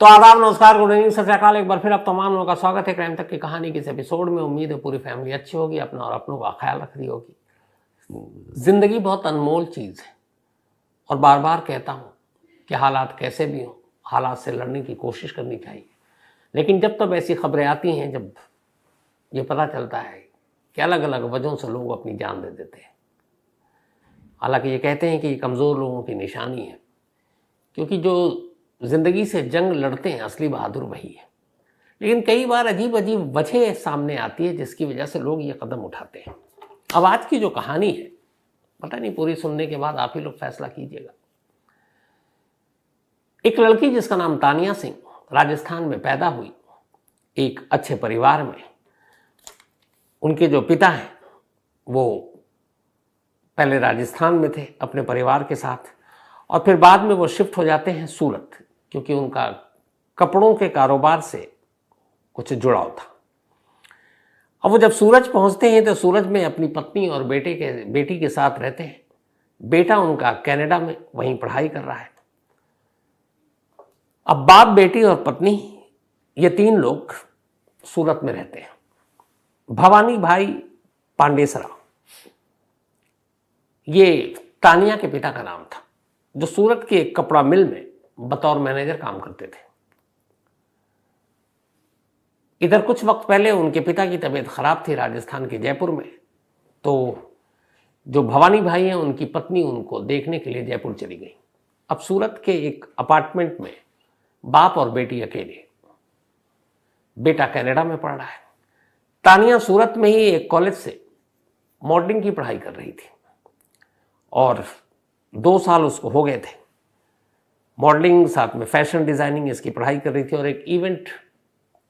तो आदाब, नमस्कार, गुड इवनिंग, सत श्री अकाल। एक बार फिर आप तमाम लोगों का स्वागत है क्राइम तक की कहानी के इस एपिसोड में। उम्मीद है पूरी फैमिली अच्छी होगी, अपना और अपनों का ख्याल रख रही होगी। जिंदगी बहुत अनमोल चीज़ है और बार बार कहता हूँ कि हालात कैसे भी हों, हालात से लड़ने की कोशिश करनी चाहिए। लेकिन जब तब ऐसी खबरें आती हैं, जब ये पता चलता है कि अलग अलग वजहों से लोग अपनी जान दे देते हैं। हालांकि ये कहते हैं कि ये कमज़ोर लोगों की निशानी है, क्योंकि जो जिंदगी से जंग लड़ते हैं असली बहादुर वही है। लेकिन कई बार अजीब अजीब वजह सामने आती है जिसकी वजह से लोग ये कदम उठाते हैं। अब आज की जो कहानी है, पता नहीं, पूरी सुनने के बाद आप ही लोग फैसला कीजिएगा। एक लड़की जिसका नाम तानिया सिंह, राजस्थान में पैदा हुई, एक अच्छे परिवार में। उनके जो पिता हैं वो पहले राजस्थान में थे अपने परिवार के साथ, और फिर बाद में वो शिफ्ट हो जाते हैं सूरत, क्योंकि उनका कपड़ों के कारोबार से कुछ जुड़ाव था। अब वो जब सूरज पहुंचते हैं तो सूरज में अपनी पत्नी और बेटी के साथ रहते हैं। बेटा उनका कनाडा में वहीं पढ़ाई कर रहा है। अब बाप, बेटी और पत्नी, ये तीन लोग सूरत में रहते हैं। भवानी भाई पांडेसरा, ये तानिया के पिता का नाम था, जो सूरत के एक कपड़ा मिल में बतौर मैनेजर काम करते थे। इधर कुछ वक्त पहले उनके पिता की तबीयत खराब थी राजस्थान के जयपुर में, तो जो भवानी भाई हैं उनकी पत्नी उनको देखने के लिए जयपुर चली गई। अब सूरत के एक अपार्टमेंट में बाप और बेटी अकेले। बेटा कनाडा में पढ़ रहा है। तानिया सूरत में ही एक कॉलेज से मॉडलिंग की पढ़ाई कर रही थी और 2 साल उसको हो गए थे। मॉडलिंग साथ में फैशन डिजाइनिंग इसकी पढ़ाई कर रही थी और एक इवेंट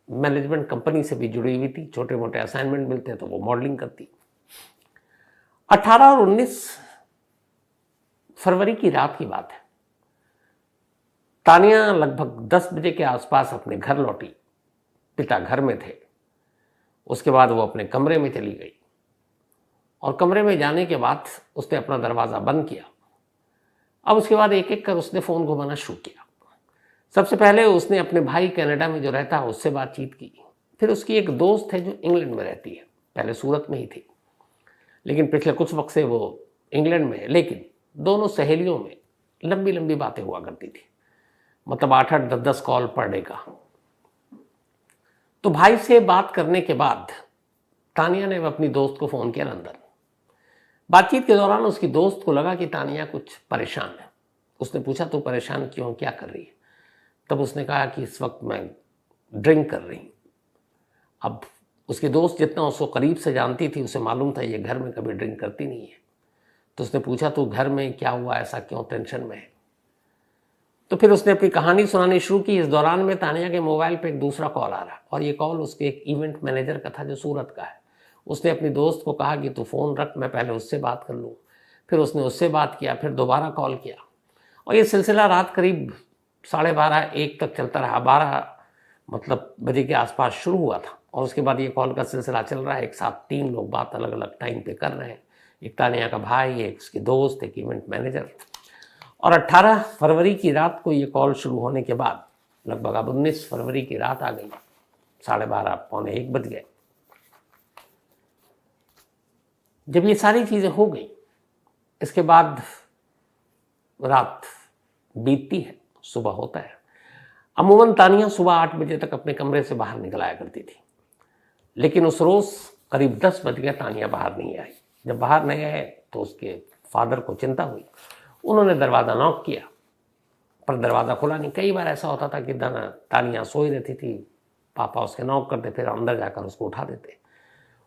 मैनेजमेंट कंपनी से भी जुड़ी हुई थी। छोटे मोटे असाइनमेंट मिलते हैं तो वो मॉडलिंग करती। 18 और 19 फरवरी की रात की बात है। तानिया लगभग 10 बजे के आसपास अपने घर लौटी। पिता घर में थे। उसके बाद वो अपने कमरे में चली गई और कमरे में जाने के बाद उसने अपना दरवाज़ा बंद किया। अब उसके बाद एक एक कर उसने फ़ोन घुमाना शुरू किया। सबसे पहले उसने अपने भाई कनाडा में जो रहता है उससे बातचीत की। फिर उसकी एक दोस्त है जो इंग्लैंड में रहती है, पहले सूरत में ही थी लेकिन पिछले कुछ वक्त से वो इंग्लैंड में है। लेकिन दोनों सहेलियों में लंबी लंबी बातें हुआ करती थी, मतलब 8-8, 10-10 कॉल पर डे का। तो भाई से बात करने के बाद तानिया ने अपनी दोस्त को फ़ोन किया लंदन। बातचीत के दौरान उसकी दोस्त को लगा कि तानिया कुछ परेशान है। उसने पूछा, तो परेशान क्यों, क्या कर रही है? तब उसने कहा कि इस वक्त मैं ड्रिंक कर रही हूँ। अब उसकी दोस्त जितना उसको करीब से जानती थी, उसे मालूम था ये घर में कभी ड्रिंक करती नहीं है। तो उसने पूछा, तो घर में क्या हुआ, ऐसा क्यों टेंशन में है? तो फिर उसने अपनी कहानी सुनानी शुरू की। इस दौरान में तानिया के मोबाइल पे एक दूसरा कॉल आ रहा और ये कॉल उसके एक इवेंट मैनेजर का था जो सूरत का है। उसने अपनी दोस्त को कहा कि तू फ़ोन रख, मैं पहले उससे बात कर लूँ। फिर उसने उससे बात किया, फिर दोबारा कॉल किया और ये सिलसिला रात करीब 12:30-1 तक चलता रहा। 12 बजे के आसपास शुरू हुआ था और उसके बाद ये कॉल का सिलसिला चल रहा है। एक साथ 3 लोग बात अलग अलग टाइम पे कर रहे हैं। एक तानिया का भाई, एक उसकी दोस्त, एक इवेंट मैनेजर। और 18 फरवरी की रात को ये कॉल शुरू होने के बाद लगभग अब 19 फरवरी की रात आ गई। 12:30 पौने 1 बज गए। जब ये सारी चीज़ें हो गई, इसके बाद रात बीतती है, सुबह होता है। अमूमन तानिया सुबह 8 बजे तक अपने कमरे से बाहर निकल आया करती थी, लेकिन उस रोज़ करीब 10 बज गए, तानिया बाहर नहीं आई। जब बाहर नहीं आए तो उसके फादर को चिंता हुई। उन्होंने दरवाज़ा नॉक किया पर दरवाज़ा खुला नहीं। कई बार ऐसा होता था कि तानिया सोई रहती थी, पापा उसके नॉक करते, फिर अंदर जाकर उसको उठा देते।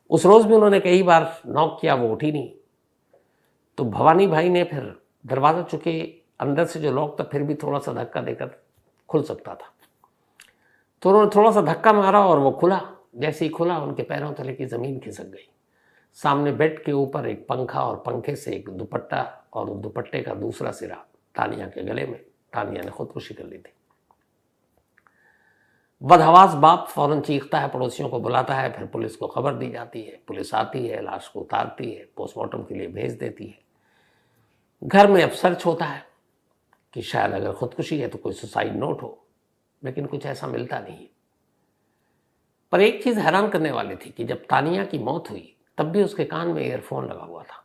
उस रोज़ भी उन्होंने कई बार नॉक किया, वो उठी नहीं। तो भवानी भाई ने फिर दरवाज़ा, चूँकि अंदर से जो लॉक था फिर भी थोड़ा सा धक्का देकर खुल सकता था, तो उन्होंने थोड़ा सा धक्का मारा और वो खुला। जैसे ही खुला उनके पैरों तले की ज़मीन खिसक गई। सामने बेड के ऊपर एक पंखा और पंखे से एक दुपट्टा और दुपट्टे का दूसरा सिरा तानिया के गले में। तानिया ने खुदकुशी कर ली थी। बदहवास बाप फौरन चीखता है, पड़ोसियों को बुलाता है, फिर पुलिस को खबर दी जाती है। पुलिस आती है, लाश को उतारती है, पोस्टमार्टम के लिए भेज देती है। घर में अब सर्च होता है कि शायद अगर खुदकुशी है तो कोई सुसाइड नोट हो। लेकिन कुछ ऐसा मिलता नहीं। पर एक चीज हैरान करने वाली थी कि जब तानिया की मौत हुई तब भी उसके कान में ईयरफोन लगा हुआ था।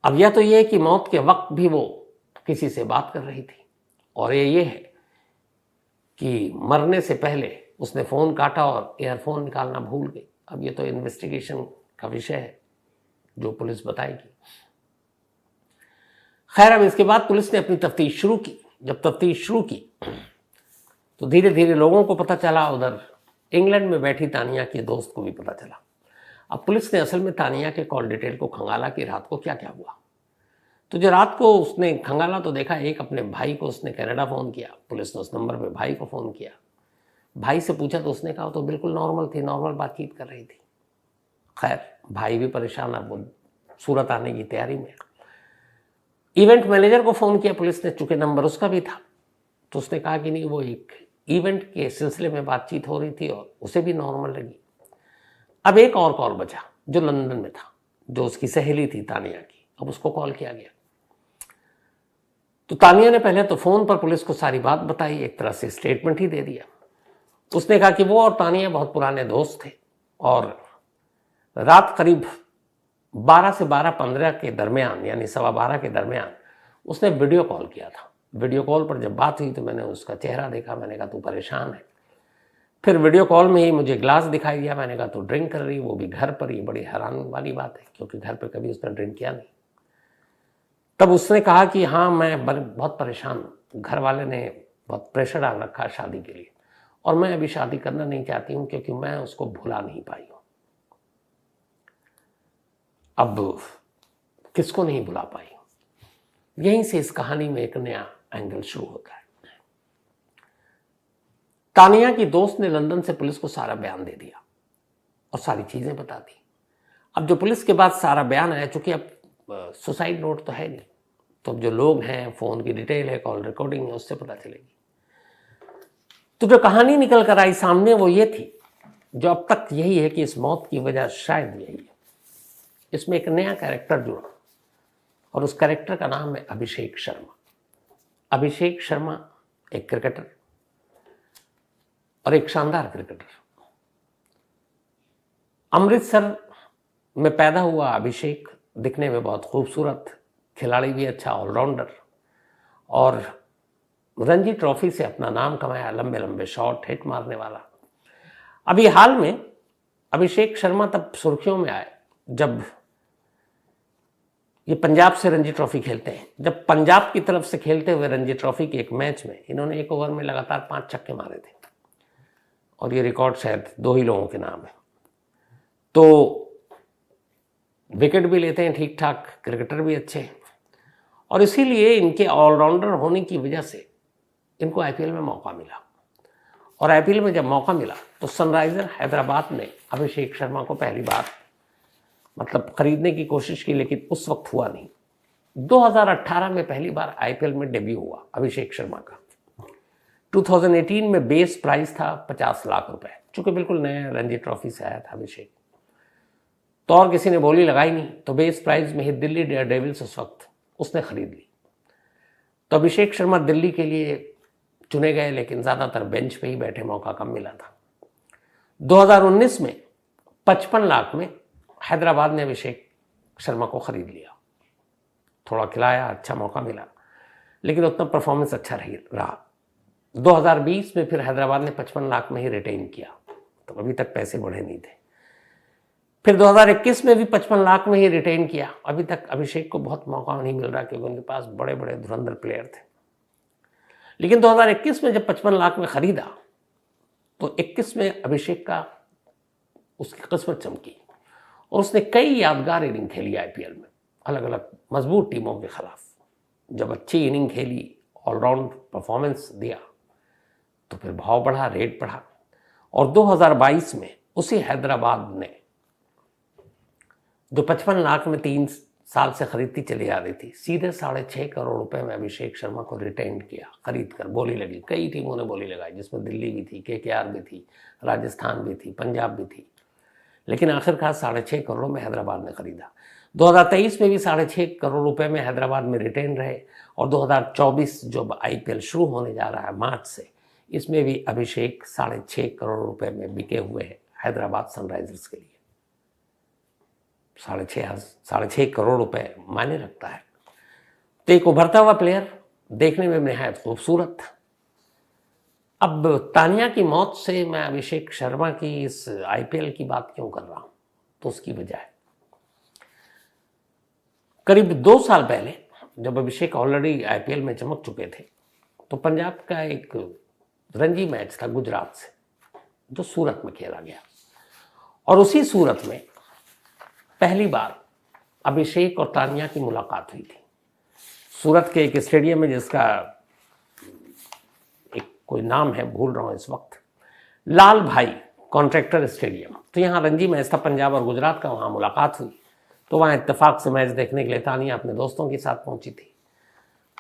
अब यह तो ये है कि मौत के वक्त भी वो किसी से बात कर रही थी, और ये है कि मरने से पहले उसने फोन काटा और ईयरफोन निकालना भूल गई। अब ये तो इन्वेस्टिगेशन का विषय है जो पुलिस बताएगी। खैर, अब इसके बाद पुलिस ने अपनी तफ्तीश शुरू की। जब तफ्तीश शुरू की तो धीरे धीरे लोगों को पता चला, उधर इंग्लैंड में बैठी तानिया के दोस्त को भी पता चला। अब पुलिस ने असल में तानिया के कॉल डिटेल को खंगाला कि रात को क्या क्या हुआ। तो जो रात को उसने खंगाला तो देखा, एक अपने भाई को उसने कनाडा फ़ोन किया। पुलिस ने उस नंबर पे भाई को फ़ोन किया। भाई से पूछा तो उसने कहा तो बिल्कुल नॉर्मल थी, नॉर्मल बातचीत कर रही थी। खैर, भाई भी परेशान, अब वो सूरत आने की तैयारी में। इवेंट मैनेजर को फ़ोन किया पुलिस ने, चूंकि नंबर उसका भी था, तो उसने कहा कि नहीं, वो एक इवेंट के सिलसिले में बातचीत हो रही थी और उसे भी नॉर्मल लगी। अब एक और कॉल बचा जो लंदन में था, जो उसकी सहेली थी तानिया की। अब उसको कॉल किया गया तो तानिया ने पहले तो फ़ोन पर पुलिस को सारी बात बताई, एक तरह से स्टेटमेंट ही दे दिया। उसने कहा कि वो और तानिया बहुत पुराने दोस्त थे और रात करीब 12 से 12:15 के दरमियान, यानी 12:15 के दरमियान उसने वीडियो कॉल किया था। वीडियो कॉल पर जब बात हुई तो मैंने उसका चेहरा देखा। मैंने कहा तू परेशान है। फिर वीडियो कॉल में ही मुझे ग्लास दिखाई दिया। मैंने कहा तू ड्रिंक कर रही, वो भी घर पर ही। बड़ी हैरान वाली बात है क्योंकि घर पर कभी उसने ड्रिंक किया नहीं। तब उसने कहा कि हाँ, मैं बहुत परेशान हूँ, घर वाले ने बहुत प्रेशर डाल रखा है शादी के लिए और मैं अभी शादी करना नहीं चाहती हूँ क्योंकि मैं उसको भुला नहीं पाई हूँ। अब किसको नहीं भुला पाई? यहीं से इस कहानी में एक नया एंगल शुरू होता है। तानिया की दोस्त ने लंदन से पुलिस को सारा बयान दे दिया और सारी चीजें बता दी। अब जो पुलिस के बाद सारा बयान आया, चूंकि अब सुसाइड नोट तो है नहीं, तो अब जो लोग हैं, फोन की डिटेल है, कॉल रिकॉर्डिंग है, उससे पता चलेगी। तो जो कहानी निकल कर आई सामने वो ये थी, जो अब तक यही है कि इस मौत की वजह शायद यही है। इसमें एक नया कैरेक्टर जुड़ा और उस कैरेक्टर का नाम है अभिषेक शर्मा। अभिषेक शर्मा एक क्रिकेटर और एक शानदार क्रिकेटर। अमृतसर में पैदा हुआ अभिषेक दिखने में बहुत खूबसूरत, खिलाड़ी भी अच्छा, ऑलराउंडर, और रणजी ट्रॉफी से अपना नाम कमाया, लंबे लंबे शॉट हिट मारने वाला। अभी हाल में अभिषेक शर्मा तब सुर्खियों में आए जब ये पंजाब से रणजी ट्रॉफी खेलते हैं। जब पंजाब की तरफ से खेलते हुए रणजी ट्रॉफी के एक मैच में इन्होंने एक ओवर में लगातार 5 छक्के मारे थे और ये रिकॉर्ड शायद 2 ही लोगों के नाम है। तो विकेट भी लेते हैं ठीक ठाक, क्रिकेटर भी अच्छे हैं और इसीलिए इनके ऑलराउंडर होने की वजह से इनको आईपीएल में मौका मिला। और आईपीएल में जब मौका मिला तो सनराइजर हैदराबाद ने अभिषेक शर्मा को पहली बार खरीदने की कोशिश की, लेकिन उस वक्त हुआ नहीं। 2018 में पहली बार आईपीएल में डेब्यू हुआ अभिषेक शर्मा का। 2018 में बेस प्राइस था 50 लाख रुपए, चूंकि बिल्कुल नया रणजी ट्रॉफी से आया था अभिषेक, तो और किसी ने बोली लगाई नहीं, तो बेस प्राइस में ही दिल्ली डेयरडेविल्स उस वक्त उसने खरीद ली। तो अभिषेक शर्मा दिल्ली के लिए चुने गए, लेकिन ज़्यादातर बेंच पे ही बैठे, मौका कम मिला था। 2019 में 55 लाख में हैदराबाद ने अभिषेक शर्मा को खरीद लिया। थोड़ा खिलाया, अच्छा मौका मिला, लेकिन उतना परफॉर्मेंस अच्छा रहा। 2020 में फिर हैदराबाद ने 55 लाख में ही रिटेन किया, तो अभी तक पैसे बढ़े नहीं थे। फिर 2021 में भी 55 लाख में ही रिटेन किया। अभी तक अभिषेक को बहुत मौका नहीं मिल रहा क्योंकि उनके पास बड़े बड़े धुरंधर प्लेयर थे। लेकिन 2021 में जब 55 लाख में खरीदा तो 21 में अभिषेक का उसकी किस्मत चमकी और उसने कई यादगार इनिंग खेली आईपीएल में, अलग अलग मजबूत टीमों के खिलाफ। जब अच्छी इनिंग खेली, ऑलराउंड परफॉर्मेंस दिया, तो फिर भाव बढ़ा, रेट बढ़ा और 2022 में उसी हैदराबाद ने जो 55 लाख में 3 साल से खरीदती चली आ रही थी, सीधे 6.5 करोड़ रुपए में अभिषेक शर्मा को रिटेन किया, खरीद कर। बोली लगी, कई टीमों ने बोली लगाई, जिसमें दिल्ली भी थी, केकेआर भी थी, राजस्थान भी थी, पंजाब भी थी, लेकिन आखिरकार 6.5 करोड़ में हैदराबाद ने खरीदा। 2023 में भी 6.5 करोड़ रुपए में हैदराबाद में रिटेन रहे, और 2024 जो आईपीएल शुरू होने जा रहा है मार्च से, इसमें भी अभिषेक 6.5 करोड़ रुपए में बिके हुए हैं हैदराबाद सनराइजर्स के लिए। 6.5 करोड़ रुपए मायने रखता है। तो एक उभरता हुआ प्लेयर, देखने में निहायत खूबसूरत। अब तानिया की मौत से मैं अभिषेक शर्मा की इस आईपीएल की बात क्यों कर रहा हूं, तो उसकी वजह है, करीब 2 साल पहले जब अभिषेक ऑलरेडी आईपीएल में चमक चुके थे, तो पंजाब का एक रणजी मैच था गुजरात से, जो सूरत में खेला गया, और उसी सूरत में पहली बार अभिषेक और तानिया की मुलाकात हुई थी। सूरत के एक स्टेडियम में, जिसका एक कोई नाम है भूल रहा हूं इस वक्त, लाल भाई कॉन्ट्रैक्टर स्टेडियम। तो यहाँ रणजी मैच था पंजाब और गुजरात का, वहाँ मुलाकात हुई। तो वहाँ इत्तेफाक से मैच देखने के लिए तानिया अपने दोस्तों के साथ पहुंची थी।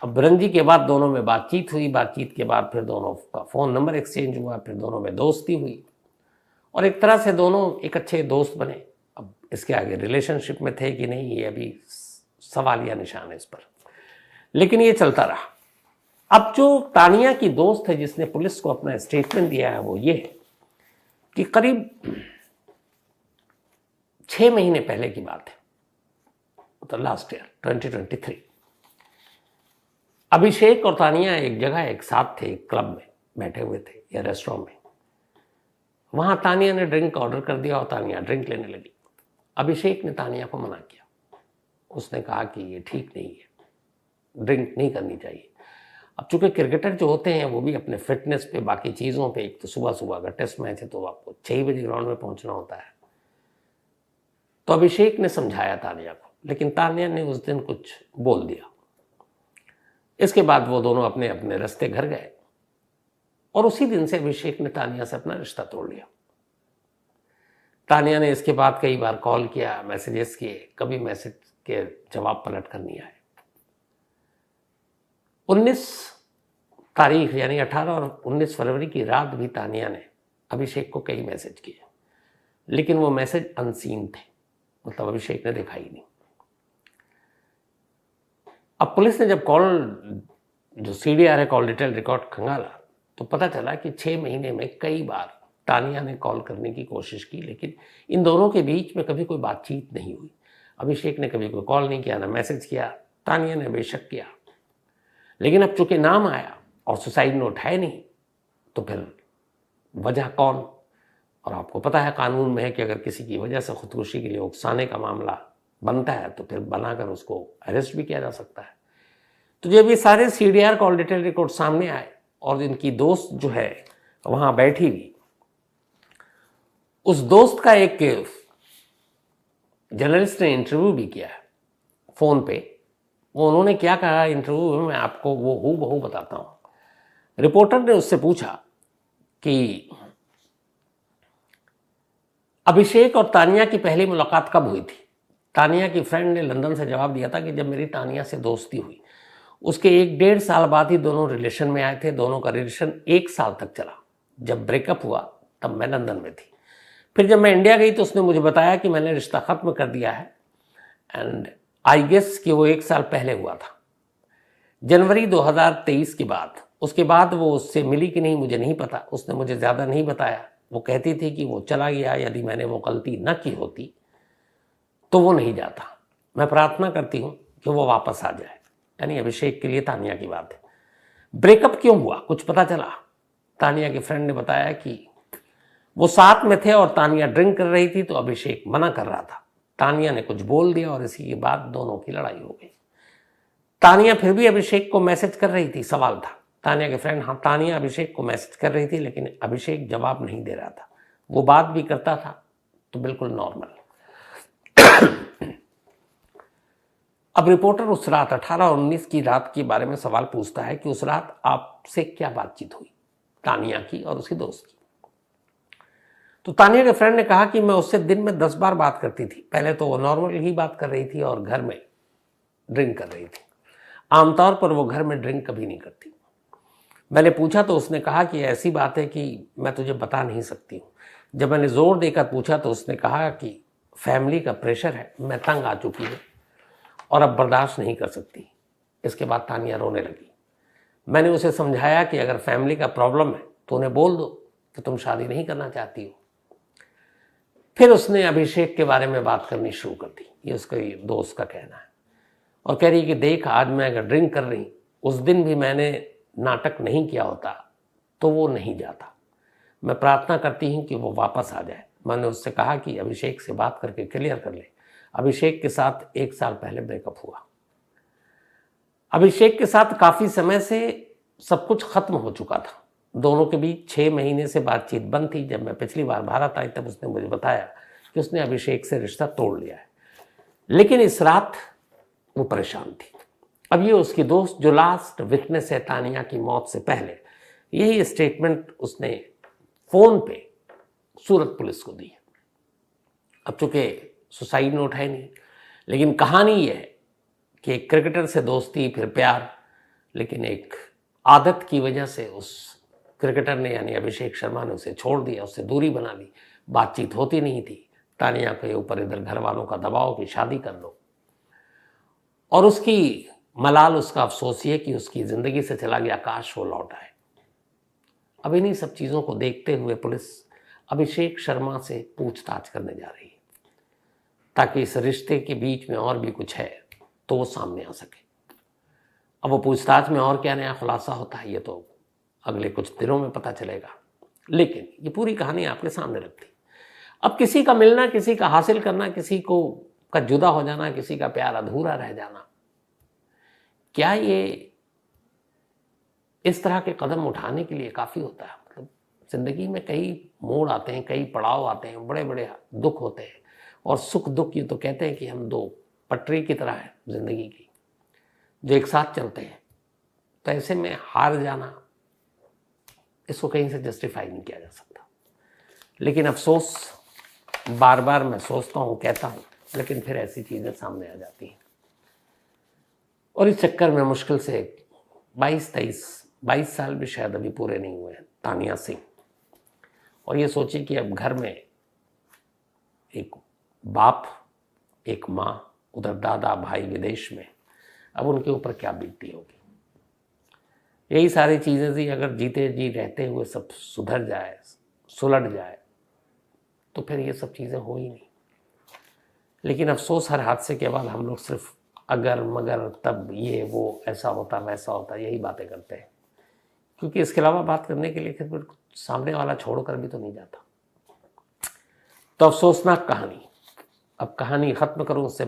अब रणजी के बाद दोनों में बातचीत हुई, बातचीत के बाद फिर दोनों का फ़ोन नंबर एक्सचेंज हुआ, फिर दोनों में दोस्ती हुई, और एक तरह से दोनों एक अच्छे दोस्त बने। अब इसके आगे रिलेशनशिप में थे कि नहीं, ये अभी सवालिया निशान है इस पर, लेकिन ये चलता रहा। अब जो तानिया की दोस्त है जिसने पुलिस को अपना स्टेटमेंट दिया है, वो ये है कि करीब 6 महीने पहले की बात है, तो लास्ट ईयर 2023, अभिषेक और तानिया एक जगह एक साथ थे, एक क्लब में बैठे हुए थे या रेस्टोरेंट में। वहां तानिया ने ड्रिंक ऑर्डर कर दिया और तानिया ड्रिंक लेने लगी। अभिषेक ने तानिया को मना किया, उसने कहा कि ये ठीक नहीं है, ड्रिंक नहीं करनी चाहिए। अब चूंकि क्रिकेटर जो होते हैं वो भी अपने फिटनेस पे, बाकी चीज़ों पे, एक तो सुबह सुबह अगर टेस्ट मैच है तो आपको 6 बजे ग्राउंड में पहुंचना होता है। तो अभिषेक ने समझाया तानिया को, लेकिन तानिया ने उस दिन कुछ बोल दिया। इसके बाद वो दोनों अपने अपने रास्ते घर गए, और उसी दिन से अभिषेक ने तानिया से अपना रिश्ता तोड़ लिया। तानिया ने इसके बाद कई बार कॉल किया, मैसेजेस किए, कभी मैसेज के जवाब पलट कर नहीं आए। 19 तारीख यानी 18 और 19 फरवरी की रात भी तानिया ने अभिषेक को कई मैसेज किए, लेकिन वो मैसेज अनसीन थे, मतलब अभिषेक ने देखा ही नहीं। अब पुलिस ने जब कॉल, जो सीडीआर है, कॉल डिटेल रिकॉर्ड खंगाला, तो पता चला कि 6 महीने में कई बार तानिया ने कॉल करने की कोशिश की, लेकिन इन दोनों के बीच में कभी कोई बातचीत नहीं हुई। अभिषेक ने कभी कोई कॉल नहीं किया, ना मैसेज किया। तानिया ने बेशक किया, लेकिन अब चूंकि नाम आया और सुसाइड नोट है नहीं, तो फिर वजह कौन? और आपको पता है कानून में है कि अगर किसी की वजह से खुदकुशी के लिए उकसाने का मामला बनता है तो फिर बनाकर उसको अरेस्ट भी किया जा सकता है। तो जब ये सारे सीडीआर कॉल डिटेल रिकॉर्ड सामने आए और इनकी दोस्त जो है वहां बैठी हुई, उस दोस्त का एक जर्नलिस्ट ने इंटरव्यू भी किया है फोन पे। वो उन्होंने क्या कहा इंटरव्यू में, मैं आपको वो हूबहू बताता हूं। रिपोर्टर ने उससे पूछा कि अभिषेक और तानिया की पहली मुलाकात कब हुई थी। तानिया की फ्रेंड ने लंदन से जवाब दिया था कि जब मेरी तानिया से दोस्ती हुई, उसके 1-1.5 साल बाद ही दोनों रिलेशन में आए थे। दोनों का रिलेशन 1 साल तक चला। जब ब्रेकअप हुआ तब मैं लंदन में थी। फिर जब मैं इंडिया गई तो उसने मुझे बताया कि मैंने रिश्ता खत्म कर दिया है, एंड आई गेस कि वो 1 साल पहले हुआ था, जनवरी 2023 के बाद। उसके बाद वो उससे मिली कि नहीं मुझे नहीं पता, उसने मुझे ज़्यादा नहीं बताया। वो कहती थी कि वो चला गया, यदि मैंने वो गलती न की होती तो वो नहीं जाता। मैं प्रार्थना करती हूँ कि वो वापस आ जाए। यानी अभिषेक के लिए तानिया की बात है। ब्रेकअप क्यों हुआ कुछ पता चला। तानिया के फ्रेंड ने बताया कि वो साथ में थे और तानिया ड्रिंक कर रही थी, तो अभिषेक मना कर रहा था। तानिया ने कुछ बोल दिया और इसी के बाद दोनों की लड़ाई हो गई। तानिया फिर भी अभिषेक को मैसेज कर रही थी। सवाल था तानिया के फ्रेंड, हाँ तानिया अभिषेक को मैसेज कर रही थी, लेकिन अभिषेक जवाब नहीं दे रहा था। वो बात भी करता था तो बिल्कुल नॉर्मल। अब रिपोर्टर उस रात 18 और 19 की रात के बारे में सवाल पूछता है कि उस रात आपसे क्या बातचीत हुई, तानिया की और उसकी दोस्त की। तो तानिया के फ्रेंड ने कहा कि मैं उससे दिन में 10 बार बात करती थी। पहले तो वो नॉर्मल ही बात कर रही थी और घर में ड्रिंक कर रही थी। आमतौर पर वो घर में ड्रिंक कभी नहीं करती। मैंने पूछा तो उसने कहा कि ऐसी बात है कि मैं तुझे बता नहीं सकती हूँ। जब मैंने जोर देकर पूछा तो उसने कहा कि फैमिली का प्रेशर है, मैं तंग आ चुकी हूँ और अब बर्दाश्त नहीं कर सकती। इसके बाद तानिया रोने लगी। मैंने उसे समझाया कि अगर फैमिली का प्रॉब्लम है तो उन्हें बोल दो कि तुम शादी नहीं करना चाहती हो। फिर उसने अभिषेक के बारे में बात करनी शुरू कर दी, ये उसका दोस्त का कहना है, और कह रही कि देख, आज मैं अगर ड्रिंक कर रही, उस दिन भी मैंने नाटक नहीं किया होता तो वो नहीं जाता। मैं प्रार्थना करती हूँ कि वो वापस आ जाए। मैंने उससे कहा कि अभिषेक से बात करके क्लियर कर ले। अभिषेक के साथ 1 साल पहले ब्रेकअप हुआ। अभिषेक के साथ काफ़ी समय से सब कुछ खत्म हो चुका था। दोनों के बीच 6 महीने से बातचीत बंद थी। जब मैं पिछली बार भारत आई तब उसने मुझे बताया कि उसने अभिषेक से रिश्ता तोड़ लिया है, लेकिन इस रात वो परेशान थी। अब ये उसकी दोस्त जो लास्ट विटनेस है तानिया की मौत से पहले, यही स्टेटमेंट उसने फ़ोन पे सूरत पुलिस को दी। अब चूंकि सुसाइड नोट है नहीं, लेकिन कहानी ये है कि एक क्रिकेटर से दोस्ती, फिर प्यार, लेकिन एक आदत की वजह से उस क्रिकेटर ने यानी अभिषेक शर्मा ने उसे छोड़ दिया, उससे दूरी बना ली। बातचीत होती नहीं थी। तानिया के ऊपर इधर घर वालों का दबाव कि शादी कर लो, और उसकी मलाल, उसका अफसोस ये कि उसकी ज़िंदगी से चला गया, काश वो लौट आए। अब इन्हीं सब चीज़ों को देखते हुए पुलिस अभिषेक शर्मा से पूछताछ करने जा रही है, ताकि इस रिश्ते के बीच में और भी कुछ है तो वो सामने आ सके। अब वो पूछताछ में और क्या नया खुलासा होता है ये तो अगले कुछ दिनों में पता चलेगा, लेकिन ये पूरी कहानी आपके सामने रखती। अब किसी का मिलना, किसी का हासिल करना, किसी को का जुदा हो जाना, किसी का प्यार अधूरा रह जाना, क्या ये इस तरह के कदम उठाने के लिए काफ़ी होता है? मतलब ज़िंदगी में कई मोड़ आते हैं, कई पड़ाव आते हैं, बड़े बड़े दुख होते हैं, और सुख दुख ये तो कहते हैं कि हम 2 पटरी की तरह है ज़िंदगी की, जो एक साथ चलते हैं। तो ऐसे में हार जाना, इसको कहीं से जस्टिफाई नहीं किया जा सकता। लेकिन अफसोस बार बार मैं सोचता हूँ, कहता हूँ, लेकिन फिर ऐसी चीज़ें सामने आ जाती हैं, और इस चक्कर में मुश्किल से 22 साल भी शायद अभी पूरे नहीं हुए हैं तानिया सिंह। और ये सोचिए कि अब घर में एक बाप, एक माँ, उधर दादा भाई विदेश में, अब उनके ऊपर क्या बीतती होगी। यही सारी चीज़ें थी। अगर जीते जी रहते हुए सब सुधर जाए, सुलट जाए, तो फिर ये सब चीज़ें हो ही नहीं। लेकिन अफसोस हर हादसे के बाद हम लोग सिर्फ अगर मगर तब ये वो ऐसा होता वैसा होता यही बातें करते हैं, क्योंकि इसके अलावा बात करने के लिए फिर सामने वाला छोड़कर भी तो नहीं जाता। तो अफसोसनाक कहानी। अब कहानी ख़त्म करूँ उससे